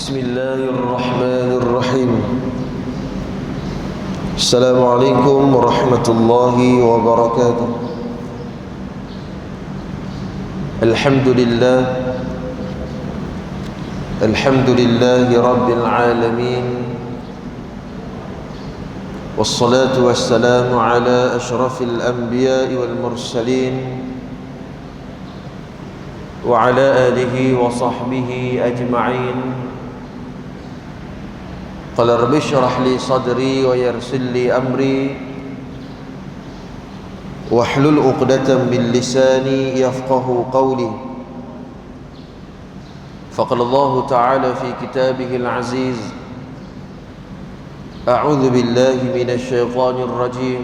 بسم الله الرحمن الرحيم. السلام عليكم ورحمة الله وبركاته. الحمد لله رب العالمين، والصلاة والسلام على أشرف الأنبياء والمرسلين وعلى آله وصحبه أجمعين. قال رب اشرح لي صدري ويسر لي أمري واحلل عقدة من لساني يفقه قولي. فقال الله تعالى في كتابه العزيز: أعوذ بالله من الشيطان الرجيم.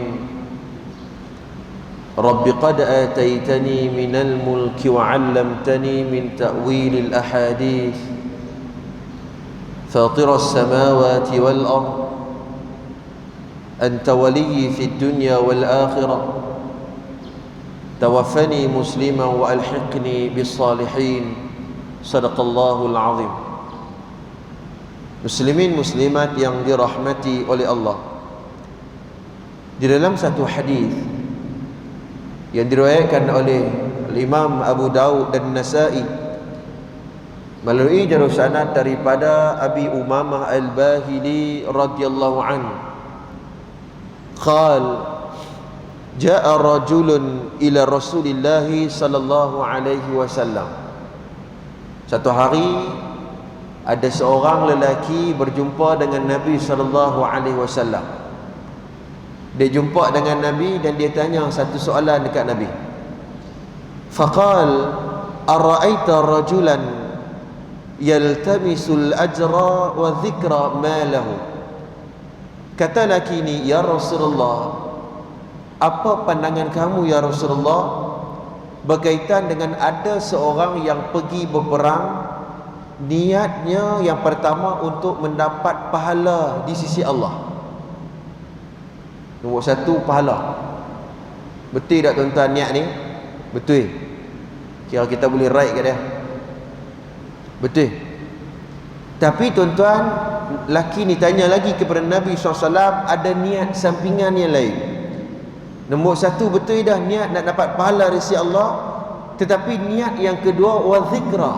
رب قد آتيتني من الملك وعلمتني من تأويل الأحاديث فاطر السماوات والأرض أنت ولي في الدنيا والآخرة توفني مسلما وألحقني بالصالحين. صدق الله العظيم. Muslimin muslimat yang dirahmati oleh Allah, di dalam satu hadis yang diriwayatkan oleh Imam Abu Daud dan Nasa'i melalui jalur sanad daripada Abi Umamah Al-Bahili radhiyallahu anhu, qal jaa rajulun ila Rasulillah sallallahu alaihi wasallam. Satu hari ada seorang lelaki berjumpa dengan Nabi sallallahu alaihi wasallam. Dia jumpa dengan Nabi dan dia tanya satu soalan dekat Nabi. Faqal ara'aita rajulan yaltamisul ajra wa dhikra ma lahu. Kata lelaki ni, ya Rasulullah, apa pandangan kamu ya Rasulullah berkaitan dengan ada seorang yang pergi berperang, niatnya yang pertama untuk mendapat pahala di sisi Allah. Nombor satu, pahala. Betul tak tuan-tuan niat ni? Betul. Kira kita boleh right kat dia. Betul. Tapi tuan-tuan, laki ni tanya lagi kepada Nabi SAW, ada niat sampingan yang lain. Nombor satu, betul dah niat nak dapat pahala dari sisi Allah. Tetapi niat yang kedua, wa zikra,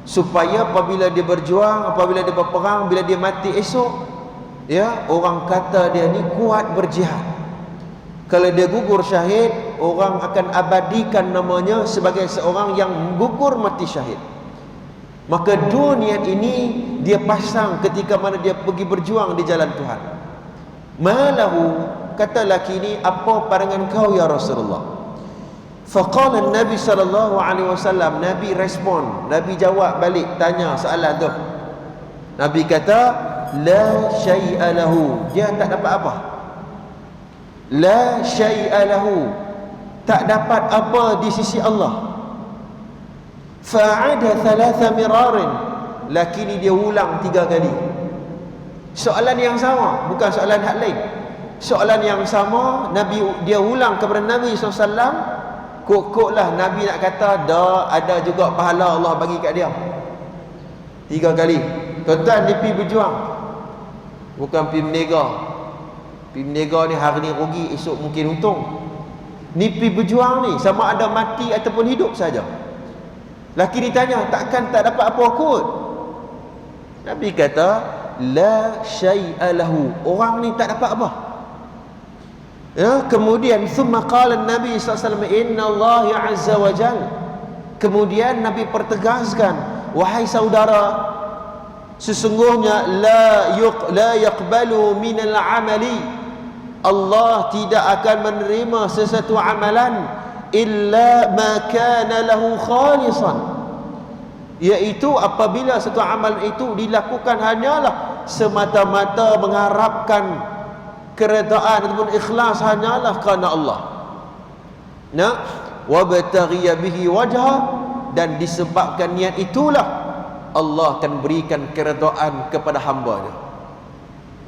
supaya apabila dia berjuang, apabila dia berperang, bila dia mati esok, ya, orang kata dia ni kuat berjihad. Kalau dia gugur syahid, orang akan abadikan namanya sebagai seorang yang gugur mati syahid. Maka dua niat ini dia pasang ketika mana dia pergi berjuang di jalan Tuhan. Malahu, kata laki ini, apa pandangan kau ya Rasulullah? Faqala Nabi sallallahu alaihi wasallam, Nabi respon, Nabi jawab balik tanya soalan tu. Nabi kata, la syai'a lahu, dia tak dapat apa. La syai'a lahu, tak dapat apa di sisi Allah. Fa'ada thalatha mirarin, laki ni dia ulang 3 kali soalan yang sama, bukan soalan hak lain. Soalan yang sama Nabi dia ulang kepada Nabi SAW. Kok-koklah Nabi nak kata dah ada juga pahala Allah bagi kat dia 3 kali. Tuan-tuan, dia pergi berjuang, bukan pergi menega. Pergi menega ni hari ni rugi, esok mungkin untung. Ni pergi berjuang ni, sama ada mati ataupun hidup saja. Laki ni tanya, takkan tak dapat apa kot? Nabi kata, la syai'a lahu, orang ni tak dapat apa. Ya, kemudian thumma qala Nabi SAW, inna Allah azza wa jal. Kemudian Nabi pertegaskan, wahai saudara, sesungguhnya la yaqbalu minal amali, Allah tidak akan menerima sesuatu amalan illa ma kana lahu khalisan, iaitu apabila satu amal itu dilakukan hanyalah semata-mata mengharapkan keredaan ataupun ikhlas hanyalah kerana Allah. Nah, wabtaghiya bihi wajha, dan disebabkan niat itulah Allah akan berikan keredaan kepada hamba-Nya.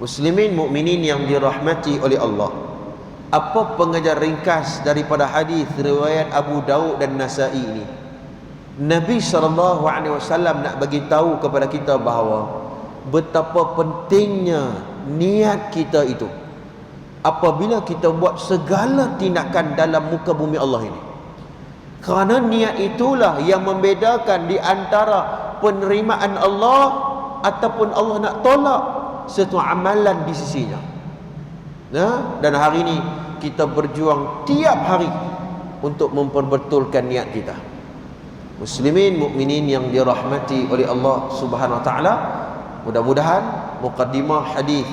Muslimin mukminin yang dirahmati oleh Allah, apa pengajar ringkas daripada hadis riwayat Abu Daud dan Nasa'i ini? Nabi SAW nak bagi tahu kepada kita bahawa betapa pentingnya niat kita itu apabila kita buat segala tindakan dalam muka bumi Allah ini. Kerana niat itulah yang membedakan di antara penerimaan Allah ataupun Allah nak tolak satu amalan di sisinya. Dan hari ini kita berjuang tiap hari untuk memperbetulkan niat kita. Muslimin, mukminin yang dirahmati oleh Allah Subhanahu wa taala, mudah-mudahan muqaddimah hadis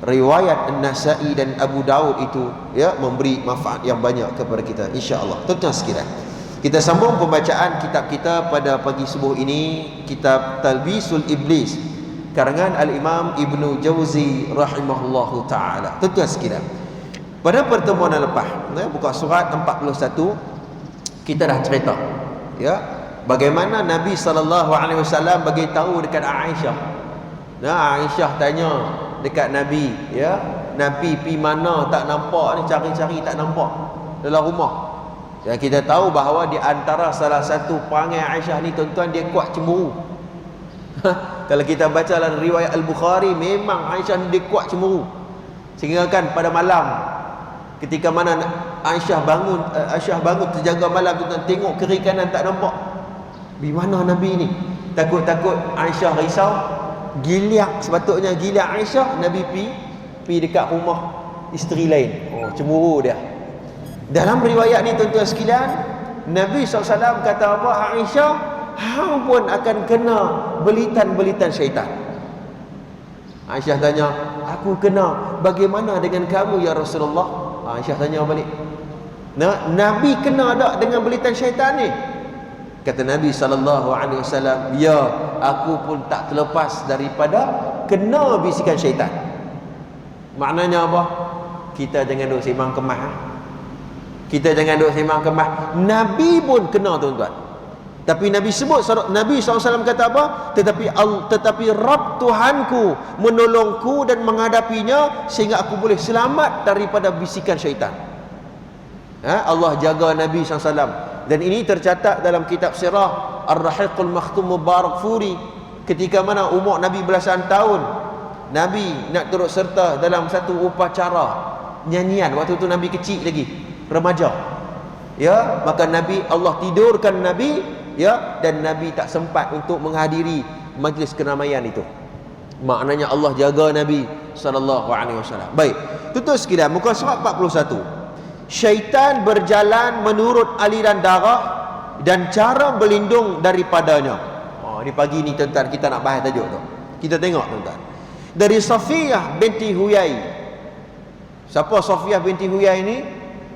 riwayat An-Nasa'i dan Abu Daud itu memberi manfaat yang banyak kepada kita insya-Allah. Tuan-tuan sekalian, kita sambung pembacaan kitab kita pada pagi subuh ini, kitab Talbisul Iblis karangan Al-Imam Ibnu Jauzi rahimahullahu taala. Tuan-tuan sekalian, pada pertemuan yang lepas, buka surat 41, kita dah cerita bagaimana Nabi SAW bagi tahu dekat Aisyah. Aisyah tanya dekat Nabi, Nabi pi mana tak nampak ni, cari-cari tak nampak dalam rumah. Dan kita tahu bahawa di antara salah satu perangai Aisyah ni tuan-tuan, dia kuat cemburu. Kalau kita baca dalam riwayat Al-Bukhari, memang Aisyah ni dia kuat cemburu. Sehingga kan pada malam ketika mana Aisyah bangun terjaga malam, tuan-tuan tengok kiri kanan tak nampak. Di mana Nabi ni? Takut-takut Aisyah risau, giliak, sepatutnya giliak Aisyah, Nabi pi dekat rumah isteri lain. Cemburu dia. Dalam riwayat ni tuan-tuan sekalian, Nabi SAW kata apa? Aisyah, hang pun akan kena belitan-belitan syaitan. Aisyah tanya, aku kena, bagaimana dengan kamu ya Rasulullah? Aisyah tanya balik, Nabi kena tak dengan belitan syaitan ni? Kata Nabi SAW, ya, aku pun tak terlepas daripada kena bisikan syaitan. Maknanya apa? Kita jangan duk sembang kemah. Kita jangan duk sembang kemah. Nabi pun kena, tuan-tuan. Tapi Nabi sebut, Nabi SAW kata apa? Tetapi Rabb Tuhanku menolongku dan menghadapinya sehingga aku boleh selamat daripada bisikan syaitan. Allah jaga Nabi SAW. Dan ini tercatat dalam kitab sirah Ar-Rahiqul Makhtum Mubarak Furi, ketika mana umur Nabi belasan tahun, Nabi nak turut serta dalam satu upacara nyanyian. Waktu itu Nabi kecil lagi, remaja. Maka Allah tidurkan Nabi, dan Nabi tak sempat untuk menghadiri majlis keramaian itu. Maknanya Allah jaga Nabi SAW. Baik, tutup sekalian, muka surat 41. Syaitan berjalan menurut aliran darah dan cara berlindung daripadanya. Ini pagi ni tuan-tuan kita nak bahas tajuk tu. Kita tengok tuan-tuan. Dari Safiyah binti Huyai. Siapa Safiyah binti Huyai ni?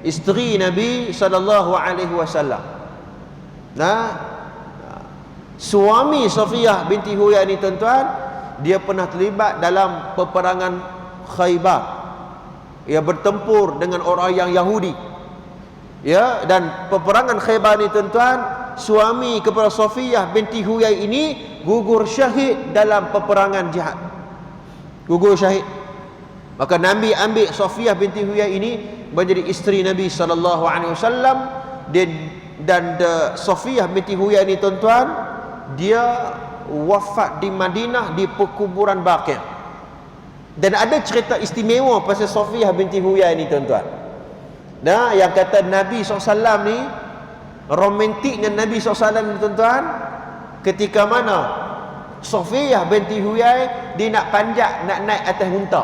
Isteri Nabi SAW. Suami Safiyah binti Huyai ni tuan-tuan, dia pernah terlibat dalam peperangan Khaybar. Ia bertempur dengan orang yang Yahudi. Dan peperangan Khaybar ni tuan-tuan, suami kepada Safiyah binti Huyai ini gugur syahid dalam peperangan jihad. Gugur syahid. Maka Nabi ambil Safiyah binti Huyai ini menjadi isteri Nabi SAW. Dan Safiyah binti Huyai ini tuan-tuan, dia wafat di Madinah di perkuburan Baqi'. Dan ada cerita istimewa pasal Safiyah binti Huyai ni tuan-tuan. Yang kata Nabi SAW ni, romantiknya Nabi SAW ni tuan-tuan, ketika mana Safiyah binti Huyai dia nak panjat, nak naik atas unta.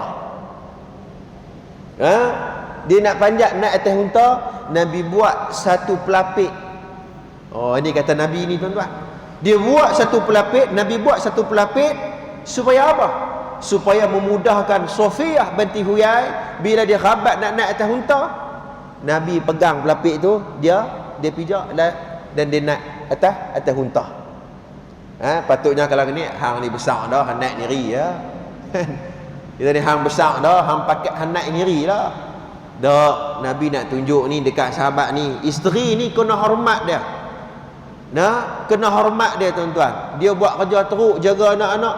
Dia nak panjat naik atas unta, Nabi buat satu pelapik. Ini kata Nabi ni tuan-tuan. Dia buat satu pelapik, Nabi buat satu pelapik supaya apa? Supaya memudahkan Safiyah binti Huyai bila dia khabat nak naik atas unta, Nabi pegang pelapik tu, dia pijak dan dia naik atas unta. Patutnya kalau ni hang ni besar dah, hang naik niri ya. Kita ni hang besar dah, hang pakai hang naik niri lah. Dak, Nabi nak tunjuk ni dekat sahabat ni, isteri ni kena hormat dia. Kena hormat dia tuan-tuan. Dia buat kerja teruk, jaga anak-anak.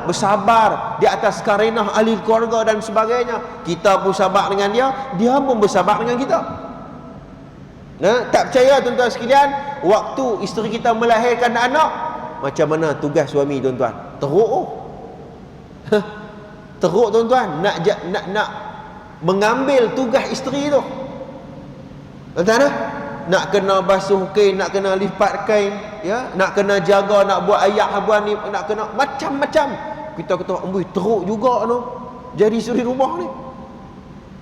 Bersabar di atas karenah ahli keluarga dan sebagainya. Kita pun sabar dengan dia, dia pun bersabar dengan kita. Tak percaya tuan-tuan sekalian, waktu isteri kita melahirkan anak, macam mana tugas suami tuan-tuan? Teruk. Teruk tuan-tuan, nak mengambil tugas isteri tu. Tuan-tuan, nak kena basuh kain, nak kena lipat kain, ya, nak kena jaga, nak buat ayak habuan ni, nak kena macam-macam. Kita kata, amboi teruk juga tu jadi isteri rumah ni.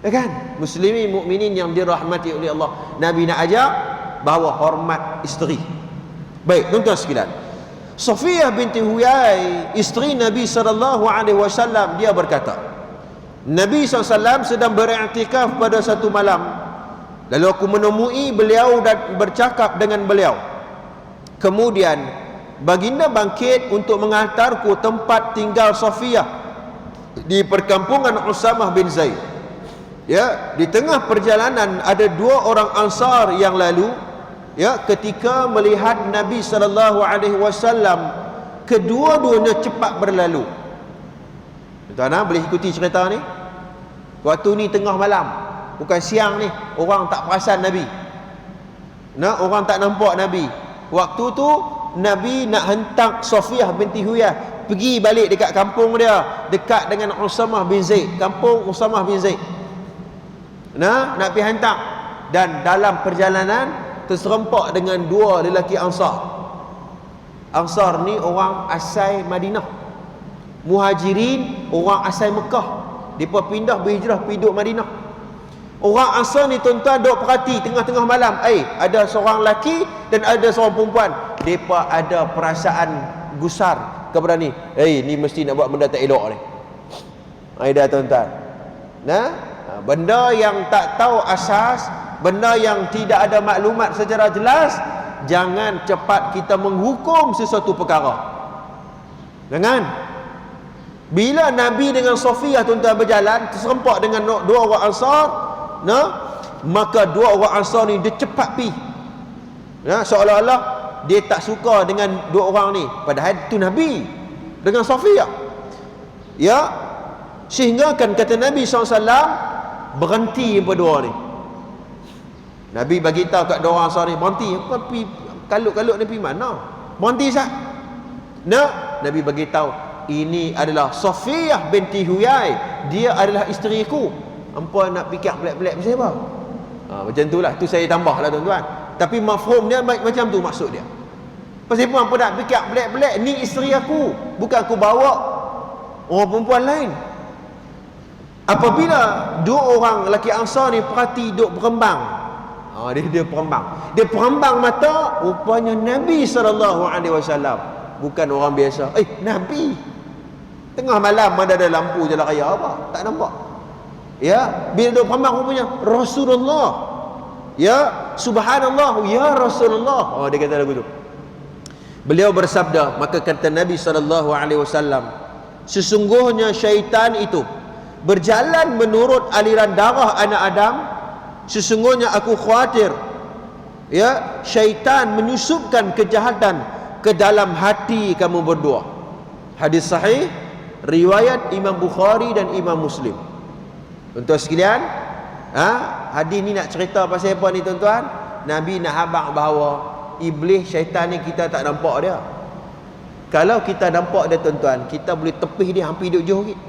Ya kan? Muslimin mukminin yang dirahmati oleh Allah, Nabi nak ajar bahawa hormat isteri. Baik, tuan-tuan sekalian, Safiyah binti Huyai, isteri Nabi SAW, dia berkata, Nabi SAW sedang beriktikaf pada satu malam. Lalu aku menemui beliau dan bercakap dengan beliau. Kemudian baginda bangkit untuk mengantarku tempat tinggal Safiyah di perkampungan Usamah bin Zaid. Ya, di tengah perjalanan ada dua orang Ansar yang lalu, ya, ketika melihat Nabi SAW, kedua-duanya cepat berlalu. Tuan-tuan boleh ikuti cerita ni. Waktu ni tengah malam, bukan siang ni, orang tak perasan Nabi. Orang tak nampak Nabi. Waktu tu Nabi nak hentak Safiyah binti Huyai pergi balik dekat kampung dia, dekat dengan Usamah bin Zaid, kampung Usamah bin Zaid. Nak pergi hantar. Dan dalam perjalanan terserempak dengan dua lelaki Ansar. Ansar ni orang asal Madinah, Muhajirin orang asal Mekah. Mereka pindah berhijrah pergi duduk Madinah. Orang Ansar ni tuan-tuan duk perhati tengah-tengah malam, ada seorang lelaki dan ada seorang perempuan. Mereka ada perasaan gusar kepada ni. Ni mesti nak buat benda tak elok ni. Dah tuan-tuan. Benda yang tak tahu asas, benda yang tidak ada maklumat secara jelas, jangan cepat kita menghukum sesuatu perkara. Jangan. Bila Nabi dengan Safiyah tuan-tuan berjalan, terserempak dengan dua orang Ansar, maka dua orang Ansar ni dia cepat pi. Seolah-olah dia tak suka dengan dua orang ni, padahal itu Nabi dengan Safiyah. Ya, sehingga kan kata Nabi SAW, berhenti berdua ni. Nabi bagi tahu kat dua orang Ansar ni, berhenti. Apa pi kalut-kalut ni pi mana? Berhenti sah. Nabi bagi tahu, ini adalah Safiyah binti Huyai, dia adalah isteriku. Hampa nak fikir pelik-pelik macam apa? Macam itulah, tu saya tambahlah tuan-tuan. Tapi mafhum dia macam tu maksud dia. Pasal apa nak fikir pelik-pelik? Ni isteri aku, bukan aku bawa orang perempuan lain. Apabila dua orang lelaki Ansar ni perhati duk berembang, dia perembang. Dia perembang mata, rupanya Nabi SAW, bukan orang biasa. Nabi. Tengah malam mana ada lampu jalan raya apa? Tak nampak. Ya, bila duk perembang rupanya Rasulullah. Ya, subhanallah, ya Rasulullah. Dia kata lagu tu. Beliau bersabda, maka kata Nabi SAW, sesungguhnya syaitan itu berjalan menurut aliran darah anak Adam. Sesungguhnya aku khawatir, ya, syaitan menyusupkan kejahatan ke dalam hati kamu berdua. Hadis sahih riwayat Imam Bukhari dan Imam Muslim. Tuan-tuan sekalian, hadis ni nak cerita pasal apa ni tuan-tuan? Nabi nak habaq bahawa iblis, syaitan ni kita tak nampak dia. Kalau kita nampak dia tuan-tuan, kita boleh tepih dia hampir duduk jauh sikit.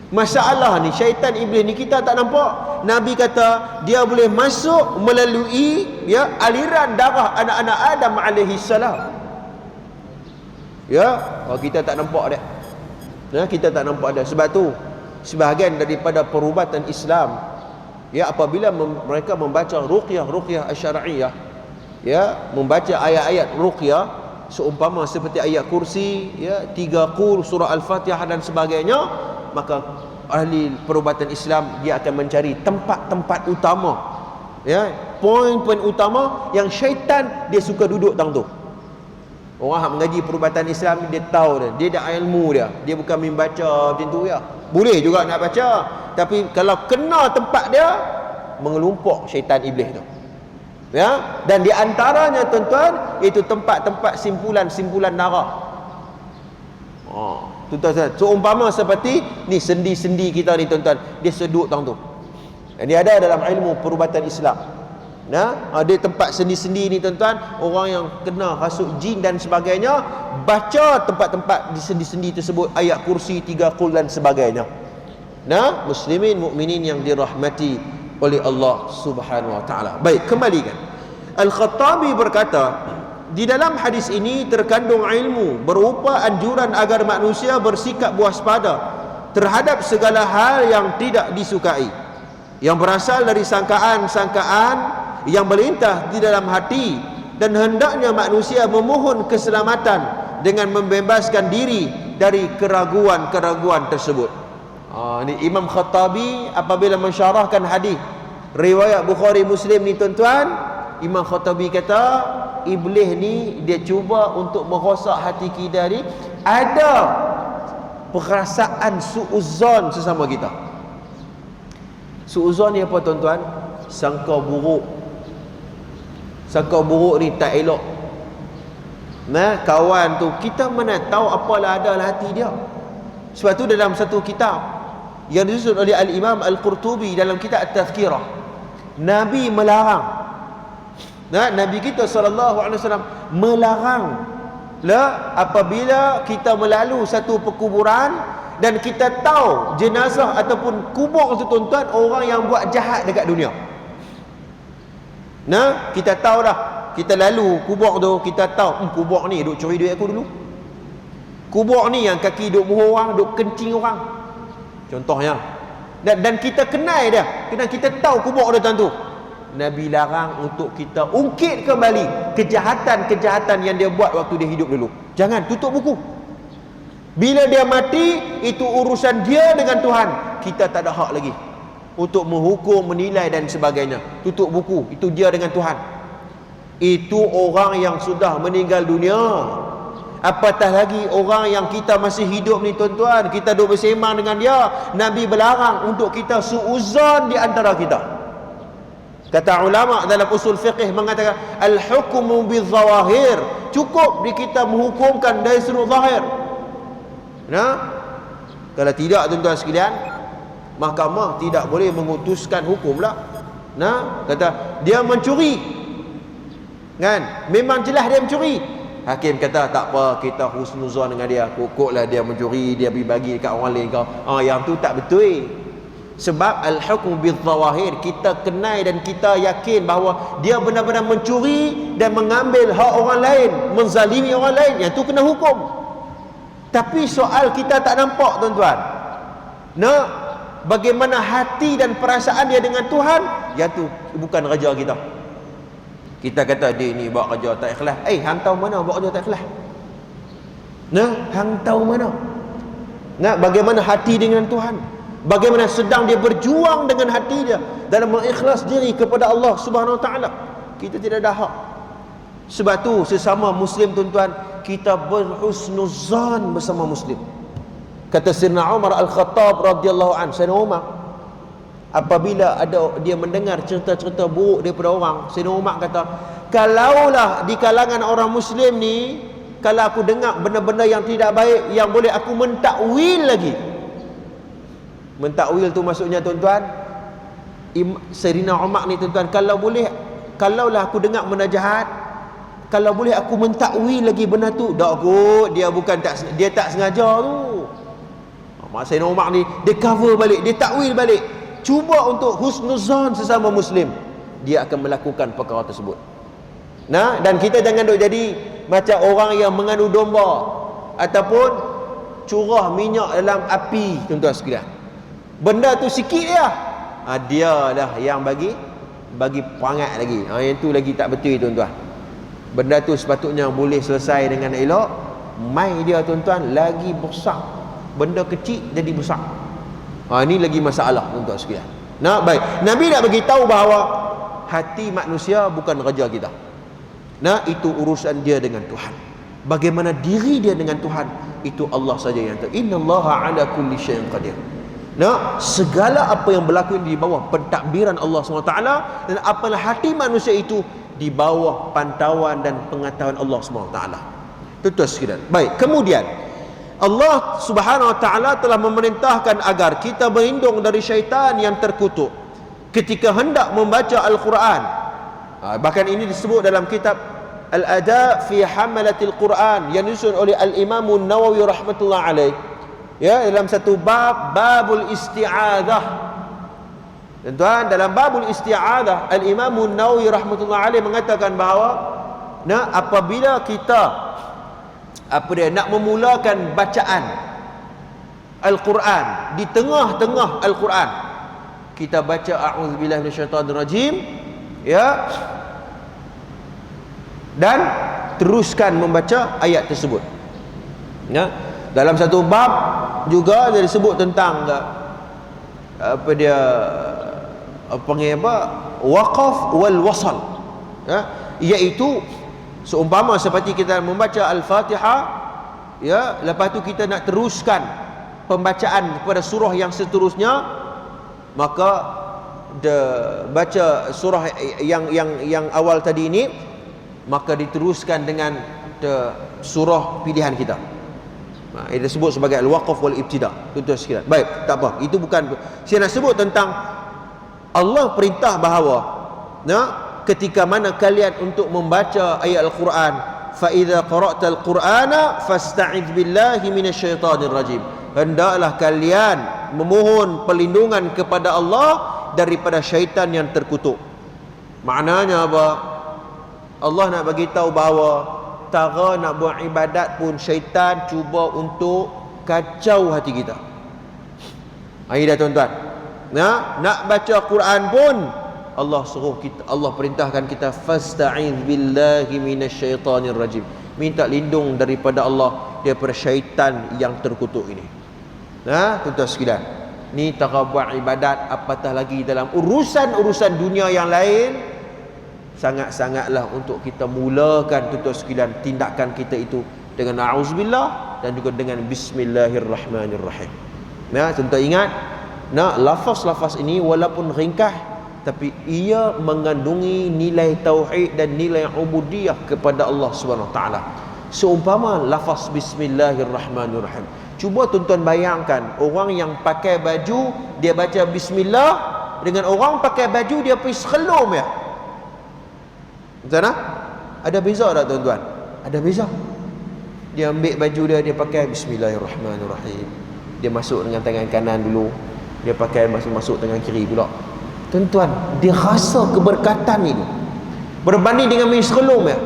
Masalah ni, syaitan iblis ni kita tak nampak. Nabi kata dia boleh masuk melalui, ya, aliran darah anak-anak Adam alaihi salam. Ya, kalau kita tak nampak dia. Kita tak nampak dia. Sebab tu sebahagian daripada perubatan Islam, ya, apabila mereka membaca ruqyah asy-syar'iyyah, ya, membaca ayat-ayat ruqyah seumpama seperti ayat kursi, ya, 3 qul, surah Al-Fatihah dan sebagainya, maka ahli perubatan Islam dia akan mencari tempat-tempat utama, ya, poin-poin utama yang syaitan dia suka duduk tang tu. Orang yang mengaji perubatan Islam dia tahu dia ada ilmu dia bukan membaca macam tu ya. Boleh juga nak baca, tapi kalau kena tempat dia, mengelumpuk syaitan iblis tu. Ya, dan di antaranya tuan-tuan, itu tempat-tempat simpulan darah. Tuan-tuan, seumpama seperti ni sendi-sendi kita ni tuan-tuan, dia sedut tang tu. Dan dia ada dalam ilmu perubatan Islam. Ada tempat sendi-sendi ni tuan-tuan, orang yang kena rasuk jin dan sebagainya, baca tempat-tempat di sendi-sendi tersebut ayat kursi, 3 qul dan sebagainya. Muslimin mukminin yang dirahmati oleh Allah Subhanahu wa taala. Baik, kembalikan. Al-Khattabi berkata, di dalam hadis ini terkandung ilmu berupa anjuran agar manusia bersikap waspada terhadap segala hal yang tidak disukai, yang berasal dari sangkaan-sangkaan yang melintas di dalam hati, dan hendaknya manusia memohon keselamatan dengan membebaskan diri dari keraguan-keraguan tersebut. Ini Imam Khattabi apabila mensyarahkan hadis riwayat Bukhari Muslim ni tuan-tuan, Imam Khattabi kata iblis ni dia cuba untuk merosak hati kita ni, ada perasaan suuzon sesama kita. Suuzon ni apa tuan-tuan? Sangka buruk. Sangka buruk ni tak elok. Kawan tu kita mana tahu apalah ada dalam hati dia. Sebab tu dalam satu kitab yang disusun oleh Al-Imam Al-Qurtubi dalam kitab At-Tazkirah, Nabi melarang, Nabi kita SAW melarang apabila kita melalui satu perkuburan dan kita tahu jenazah ataupun kubur tu tuan-tuan orang yang buat jahat dekat dunia. Kita tahu dah, kita lalu kubur tu, kita tahu kubur ni duk curi duit aku dulu, kubur ni yang kaki duk bunuh orang, duk kencing orang contohnya, dan kita kenal dia, kita tahu kubur dia tentu. Nabi larang untuk kita ungkit kembali kejahatan-kejahatan yang dia buat waktu dia hidup dulu. Jangan tutup buku. Bila dia mati, itu urusan dia dengan Tuhan. Kita tak ada hak lagi untuk menghukum, menilai dan sebagainya. Tutup buku, itu dia dengan Tuhan. Itu orang yang sudah meninggal dunia. Apatah lagi orang yang kita masih hidup ni tuan-tuan, kita duduk bersemang dengan dia. Nabi berlarang untuk kita suuzon di antara kita. Kata ulama dalam usul fiqh mengatakan al-hukmu bil-zawahir, cukup di kita menghukumkan dari sudut zahir. Kalau tidak tuan-tuan sekalian, mahkamah tidak boleh mengutuskan hukum lah. Kata dia mencuri, kan? Memang jelas dia mencuri. Hakim kata tak apa, kita husnuzon dengan dia, pokoklah dia mencuri, dia pergi bagi dekat orang lain kau. Yang tu tak betul. Sebab al-hukm bil-zawahir, kita kenal dan kita yakin bahawa dia benar-benar mencuri dan mengambil hak orang lain, menzalimi orang lain, yang tu kena hukum. Tapi soal kita tak nampak tuan-tuan. Bagaimana hati dan perasaan dia dengan Tuhan, yang tu bukan kerja kita. Kita kata dia ni buat kerja tak ikhlas. Hang tahu mana buat kerja tak ikhlas? Hang tahu mana? Bagaimana hati dengan Tuhan? Bagaimana sedang dia berjuang dengan hati dia dalam mengikhlas diri kepada Allah Subhanahu Wa Taala. Kita tidak ada hak. Sebab tu sesama Muslim tuan-tuan, kita berhusnuzan bersama Muslim. Kata Sayyidina Umar Al-Khattab radhiyallahu anhu, Sayyidina Umar apabila ada dia mendengar cerita-cerita buruk daripada orang, Sayyidina Umar kata, kalaulah di kalangan orang Muslim ni, kalau aku dengar benda-benda yang tidak baik yang boleh aku mentakwil lagi. Mentakwil tu maksudnya tuan-tuan, Sayyidina Umar ni tuan-tuan, kalaulah aku dengar benda jahat, kalau boleh aku mentakwil lagi benda tu. Tak kot, dia tak sengaja tu. Sayyidina Umar ni dia cover balik, dia takwil balik, cuba untuk husnuzan sesama Muslim, dia akan melakukan perkara tersebut. Dan kita jangan duk jadi macam orang yang mengadu domba ataupun curah minyak dalam api tuan-tuan sekalian. Benda tu sikit dia dah yang bagi perangat lagi. Yang tu lagi tak betul tuan-tuan. Benda tu sepatutnya boleh selesai dengan elok. Mai dia tuan-tuan lagi besar. Benda kecil jadi besar. Ini lagi masalah tuan-tuan sekalian. Baik. Nabi nak bagi tahu bahawa hati manusia bukan kerja kita. Itu urusan dia dengan Tuhan. Bagaimana diri dia dengan Tuhan, itu Allah saja yang tahu. Innallaha ala kulli syai'in qadir. Segala apa yang berlaku di bawah pentadbiran Allah SWT, dan apalah hati manusia itu di bawah pantauan dan pengetahuan Allah SWT. Tuan-tuan sekalian. Baik, kemudian Allah Subhanahu Wa Taala telah memerintahkan agar kita berlindung dari syaitan yang terkutuk ketika hendak membaca Al-Quran. Bahkan ini disebut dalam kitab Al-Ada fi Hamalatil Quran yang disusun oleh Al-Imam Nawawi rahmatullah alaih. Ya, dalam satu bab, babul isti'adzah. Tuan, dalam babul isti'adzah, Al-Imam Nawawi rahmatullah alaih mengatakan bahawa apabila kita nak memulakan bacaan Al-Quran, di tengah-tengah Al-Quran kita baca a'udzubillahi minasyaitonirrajim, ya, dan teruskan membaca ayat tersebut. Ya, dalam satu bab juga dia disebut tentang waqaf wal wasal, ya, iaitu seumpama seperti kita membaca Al-Fatihah, ya, lepas tu kita nak teruskan pembacaan kepada surah yang seterusnya, maka baca surah yang awal tadi ini, maka diteruskan dengan surah pilihan kita. Ini disebut sebagai al-waqf wal ibtida. Tuan-tuan sekalian. Baik, tak apa. Itu bukan, saya nak sebut tentang Allah perintah bahawa ketika mana kalian untuk membaca ayat Al-Quran, fa idza qara'tal Qur'ana fasta'idz billahi minasyaitonir rajim. Hendaklah kalian memohon perlindungan kepada Allah daripada syaitan yang terkutuk. Maknanya apa? Allah nak bagi tahu bahawa tara nak buat ibadat pun syaitan cuba untuk kacau hati kita. Ini dah tuan-tuan. Nak baca Quran pun Allah suruh kita, Allah perintahkan kita fasta'idz billahi minasyaitonir rajim. Minta lindung daripada Allah daripada syaitan yang terkutuk ini. Tuan-tuan sekalian, ni tara buat ibadat, apatah lagi dalam urusan-urusan dunia yang lain, sangat-sangatlah untuk kita mulakan, tuan-tuan sekalian, tindakan kita itu dengan a'udzubillah dan juga dengan bismillahirrahmanirrahim. Tuan-tuan ingat, lafaz-lafaz ini walaupun ringkas, tapi ia mengandungi nilai tauhid dan nilai ubudiyah kepada Allah Subhanahu Wa Taala. Seumpama lafaz bismillahirrahmanirrahim. Cuba tuan-tuan bayangkan orang yang pakai baju dia baca bismillah dengan orang pakai baju dia pergi sekhelum, ya. Betul tak? Ada beza tak tuan-tuan? Ada beza. Dia ambil baju dia pakai bismillahirrahmanirrahim. Dia masuk dengan tangan kanan dulu, dia pakai masuk tangan kiri pula. Tuan-tuan, dia rasa keberkatan itu berbanding dengan main sekhelum, ya.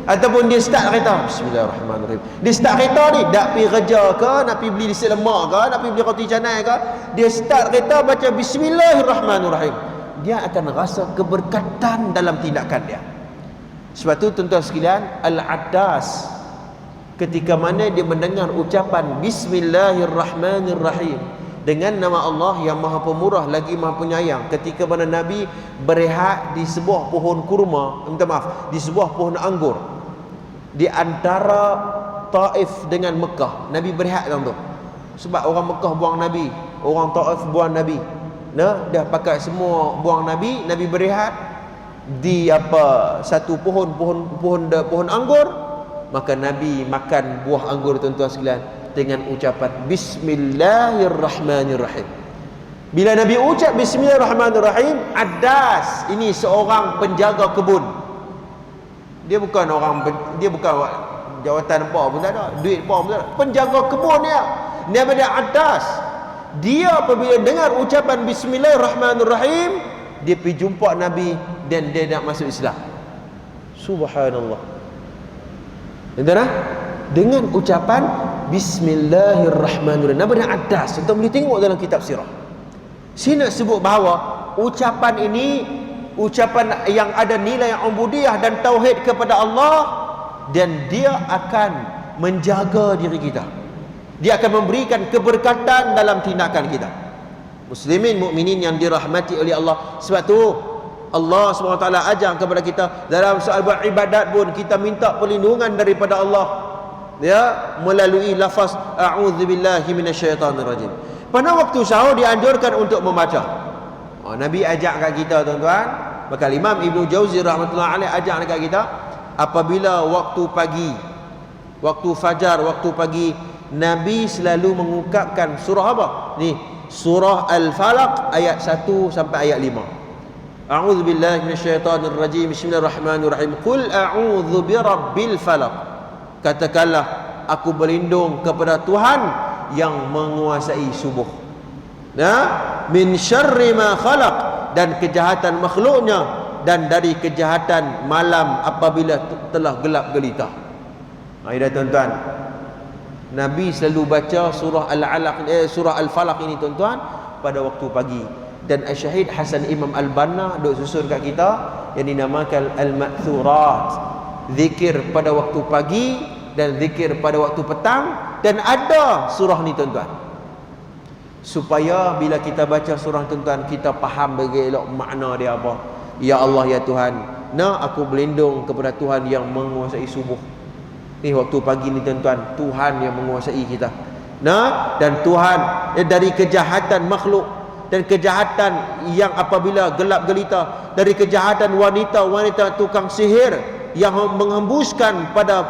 Ataupun dia start kereta bismillahirrahmanirrahim. Dia start kereta ni nak pergi kerja ke, nak pergi beli nasi lemak ke, nak pergi beli roti canai ke, dia start kereta baca bismillahirrahmanirrahim, dia akan rasa keberkatan dalam tindakan dia. Sebab tu tuan-tuan sekalian, Al-Addas ketika mana dia mendengar ucapan bismillahirrahmanirrahim dengan nama Allah yang Maha Pemurah lagi Maha Penyayang, ketika mana Nabi berehat di sebuah pohon kurma, di sebuah pohon anggur di antara Taif dengan Mekah. Nabi berehat dalam tu. Sebab orang Mekah buang Nabi, orang Taif buang Nabi. Dah pakai semua buang Nabi. Nabi berehat di satu pohon anggur. Maka Nabi makan buah anggur, tuan-tuan sekalian, dengan ucapan bismillahirrahmanirrahim. Bila Nabi ucap bismillahirrahmanirrahim, Addas ini seorang penjaga kebun. Dia bukan jawatan apa pun tak ada, duit apa pun tak ada, penjaga kebun dia. Nabi Addas, dia apabila dengar ucapan bismillahirrahmanirrahim, dia pergi jumpa Nabi dan dia nak masuk Islam. Subhanallah. Entah dengan ucapan bismillahirrahmanirrahim. Nabi Addas, kita boleh tengok dalam kitab sirah. Sini nak sebut bahawa ucapan ini ucapan yang ada nilai ubudiyah dan tauhid kepada Allah, dan dia akan menjaga diri kita. Dia akan memberikan keberkatan dalam tindakan kita. Muslimin mukminin yang dirahmati oleh Allah. Sebab tu Allah SWT ajar kepada kita dalam soal beribadat pun kita minta perlindungan daripada Allah, ya, melalui lafaz a'udzubillahi minasyaitonirrajim. Pada waktu sahur dianjurkan untuk membaca. Nabi ajak kat kita, tuan-tuan. Maka Imam Ibnu Jauzi rahmatullah alaih ajak kat kita, apabila waktu pagi, waktu fajar, waktu pagi, Nabi selalu mengungkapkan surah apa? Ni, surah Al-Falaq ayat 1 sampai ayat 5. A'udzu billahi minasyaitonir rajim. Bismillahirrahmanirrahim. Qul a'udzu birabbil falaq. Katakanlah, aku berlindung kepada Tuhan yang menguasai subuh. Min syarri ma khalaq, dan kejahatan makhluknya, dan dari kejahatan malam apabila telah gelap gelita. Ayat tuan-tuan, Nabi selalu baca surah Al-Alaq, surah Al-Falaq ini tuan-tuan pada waktu pagi. Dan Syahid Hasan Imam Al-Banna duk susun kat kita yang dinamakan Al-Ma'thurat, zikir pada waktu pagi dan zikir pada waktu petang. Dan ada surah ni tuan-tuan, supaya bila kita baca surah tuan-tuan, kita faham bagi elok makna dia apa. Ya Allah, ya Tuhan, aku berlindung kepada Tuhan yang menguasai subuh. Ni waktu pagi ni tuan-tuan, Tuhan yang menguasai kita. Dan Tuhan dari kejahatan makhluk, dan kejahatan yang apabila gelap gelita, dari kejahatan wanita-wanita tukang sihir yang menghembuskan kepada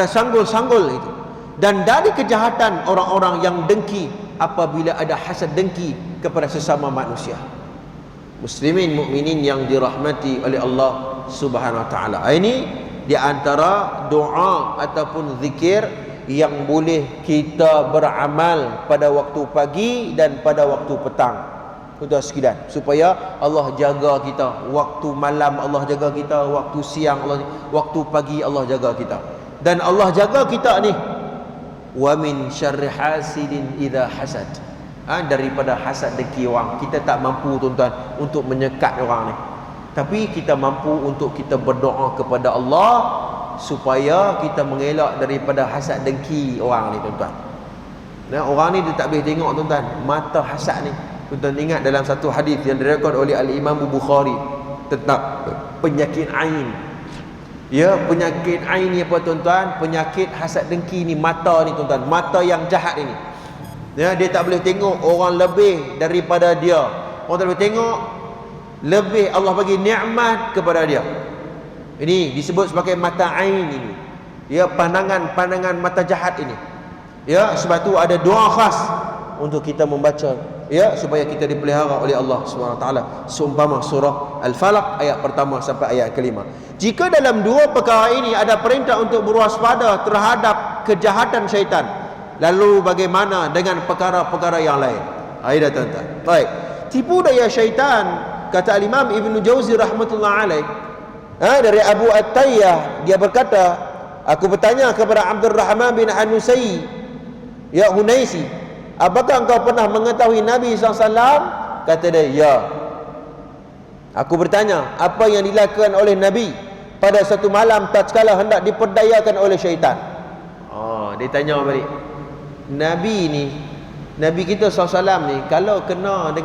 sanggul-sanggul itu, dan dari kejahatan orang-orang yang dengki apabila ada hasad dengki kepada sesama manusia. Muslimin mukminin yang dirahmati oleh Allah Subhanahu wa taala. Ini di antara doa ataupun zikir yang boleh kita beramal pada waktu pagi dan pada waktu petang. Tuan-tuan sekalian, supaya Allah jaga kita. Waktu malam Allah jaga kita, waktu siang Allah, waktu pagi Allah jaga kita. Dan Allah jaga kita ni, wa min syarri hasidin idza hasad. Daripada hasad dengki orang. Kita tak mampu tuan-tuan untuk menyekat orang ni, tapi kita mampu untuk kita berdoa kepada Allah supaya kita mengelak daripada hasad dengki orang ni tuan-tuan. Orang ni dia tak boleh tengok tuan-tuan, mata hasad ni. Tuan-tuan ingat dalam satu hadis yang direkod oleh Al-Imam Bukhari tentang penyakit ain. Penyakit ain ni apa tuan-tuan? Penyakit hasad dengki ni, mata ni tuan-tuan, mata yang jahat ini. Dia tak boleh tengok orang lebih daripada dia. Orang tak boleh tengok lebih Allah bagi nikmat kepada dia. Ini disebut sebagai mata ain ini. Pandangan mata jahat ini. Sebab tu ada doa khas untuk kita membaca, supaya kita dipelihara oleh Allah SWT. Seumpama surah Al-Falaq ayat pertama sampai ayat kelima. Jika dalam dua perkara ini ada perintah untuk berwaspada terhadap kejahatan syaitan, lalu bagaimana dengan perkara-perkara yang lain? Ayat tuan-tuan. Baik. Tipu daya syaitan, kata Imam Ibn Jauzi rahmatullah alaih, dari Abu At-Tayyah, dia berkata, aku bertanya kepada Abdul Rahman bin Hanusai, ya Hunaisi, apakah engkau pernah mengetahui Nabi SAW? Kata dia, ya. Aku bertanya, apa yang dilakukan oleh Nabi pada satu malam tatkala hendak diperdayakan oleh syaitan? Dia tanya balik. Nabi kita SAW ni, kalau kena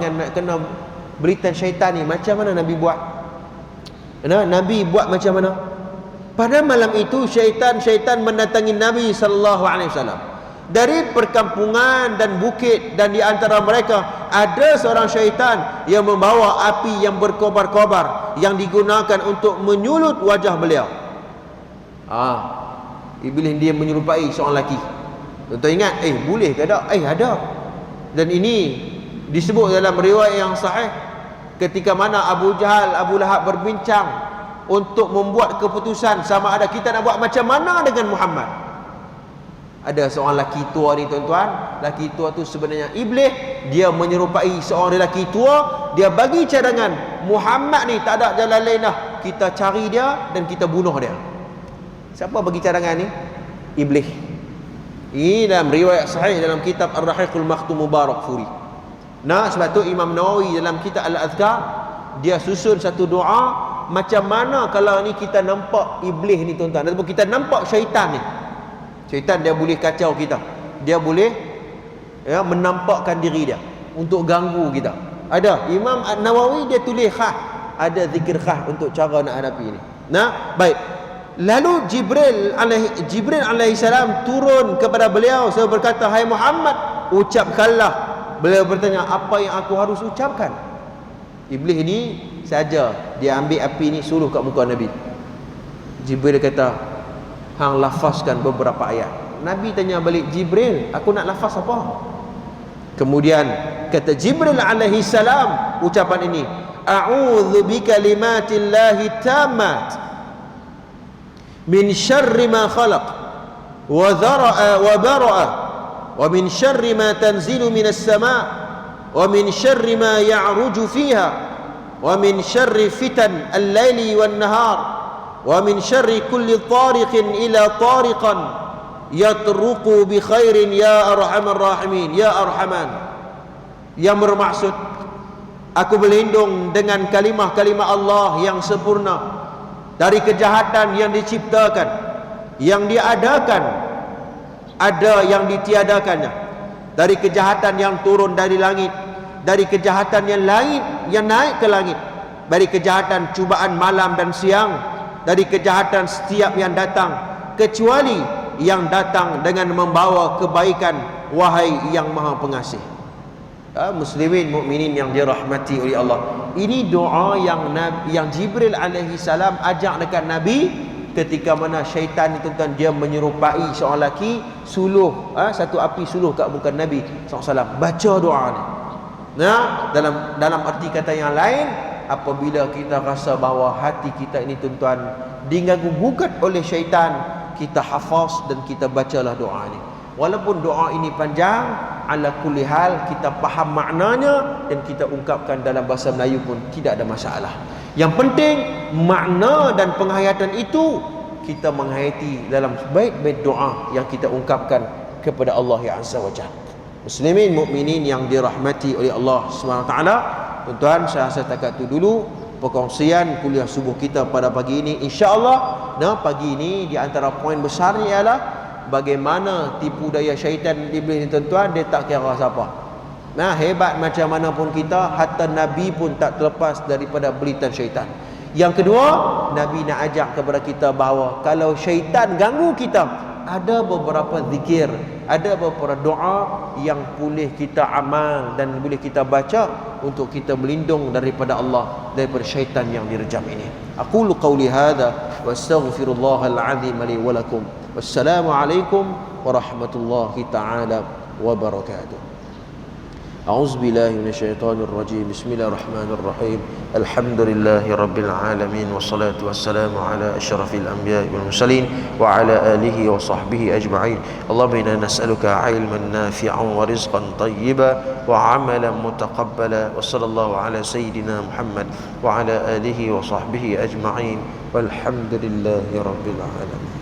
beritan syaitan ni, macam mana Nabi buat? Nabi buat macam mana? Pada malam itu syaitan mendatangi Nabi SAW dari perkampungan dan bukit, dan di antara mereka ada seorang syaitan yang membawa api yang berkobar-kobar yang digunakan untuk menyulut wajah beliau. Iblis dia menyerupai seorang lelaki. Tuan-tuan ingat, boleh ke tak? Ada. Dan ini disebut dalam riwayat yang sahih, ketika mana Abu Jahal, Abu Lahab berbincang untuk membuat keputusan sama ada kita nak buat macam mana dengan Muhammad. Ada seorang lelaki tua ni tuan-tuan. Lelaki tua tu sebenarnya iblis. Dia menyerupai seorang lelaki tua. Dia bagi cadangan, Muhammad ni tak ada jalan lain dah, kita cari dia dan kita bunuh dia. Siapa bagi cadangan ni? Iblis. Ini dalam riwayat sahih dalam kitab Ar-Rahiqul Makhtum Mubarakfuri. Sebab tu Imam Nawawi dalam kitab Al-Azkar, dia susun satu doa, macam mana kalau ni kita nampak iblis ni tuan-tuan, ataupun kita nampak syaitan ni. Syaitan dia boleh kacau kita, dia boleh menampakkan diri dia untuk ganggu kita. Ada Imam Nawawi dia tulis khas, ada zikir khas untuk cara nak hadapi ni. Baik. Lalu Jibril alaihi salam turun kepada beliau serta berkata, hai Muhammad, ucapkanlah. Beliau bertanya, apa yang aku harus ucapkan? Iblis ni saja dia ambil api ni suruh kat muka Nabi. Jibril kata, hang lafazkan beberapa ayat. Nabi tanya balik, Jibril, aku nak lafaz apa? Kemudian kata Jibril alaihi salam ucapan ini, a'udzu bikalimatillahi tammat min syarri ma khalaq wa dhara'a wa bara'a wa min syarri ma tanzilu minas sama' wa min syarri ma ya'ruju fiha wa min syarri fitan al-laili wan nahar wa min syarri kulli tariqin ila tariqan yatruqu bi khairin ya arhamar rahimin ya arhaman. Yang bermaksud, aku berlindung dengan kalimah-kalimah Allah yang sempurna dari kejahatan yang diciptakan, yang diadakan, ada yang ditiadakannya, dari kejahatan yang turun dari langit, dari kejahatan yang lain yang naik ke langit, dari kejahatan cubaan malam dan siang, dari kejahatan setiap yang datang, kecuali yang datang dengan membawa kebaikan, wahai yang maha pengasih. Muslimin mukminin yang dirahmati oleh Allah, ini doa yang Jibril alaihi salam ajak dekat Nabi ketika mana syaitan itu kan dia menyerupai seorang lelaki suluh satu api suluh kat muka Nabi SAW. Baca doa ni. Nah, dalam arti kata yang lain, apabila kita rasa bahawa hati kita ini tuan-tuan diganggu gugat oleh syaitan, kita hafaz dan kita bacalah doa ni. Walaupun doa ini panjang, ala kulli hal kita faham maknanya dan kita ungkapkan dalam bahasa Melayu pun tidak ada masalah. Yang penting makna dan penghayatan itu kita menghayati dalam baik-baik doa yang kita ungkapkan kepada Allah yang Azza wa Jalla. Muslimin mukminin yang dirahmati oleh Allah SWT, tuan-tuan, saya rasa takat itu dulu perkongsian kuliah subuh kita pada pagi ini. InsyaAllah, pagi ini di antara poin besarnya ialah bagaimana tipu daya syaitan iblis ni tuan-tuan, dia tak kira siapa. Hebat macam mana pun kita, hatta Nabi pun tak terlepas daripada belitan syaitan. Yang kedua, Nabi nak ajak kepada kita bahawa kalau syaitan ganggu kita, ada beberapa zikir, ada beberapa doa yang boleh kita amal dan boleh kita baca untuk kita berlindung daripada Allah, daripada syaitan yang direjam ini. Aqulu qawli hadha wa astaghfirullahal azim li wa lakum. Wassalamualaikum warahmatullahi ta'ala wabarakatuh. A'udzu billahi minasyaitonir rajim. Bismillahirrahmanirrahim. Alhamdulillahi rabbil alamin wassalatu wassalamu ala asyrafil anbiya'i wal mursalin wa ala alihi wa sahbihi ajma'in. Allahumma inna nas'aluka 'ilman nafi'an wa rizqan tayyiban wa 'amalan mutaqabbala. Wa sallallahu ala sayyidina Muhammad wa ala alihi wa sahbihi ajma'in. Walhamdulillahi rabbil alamin.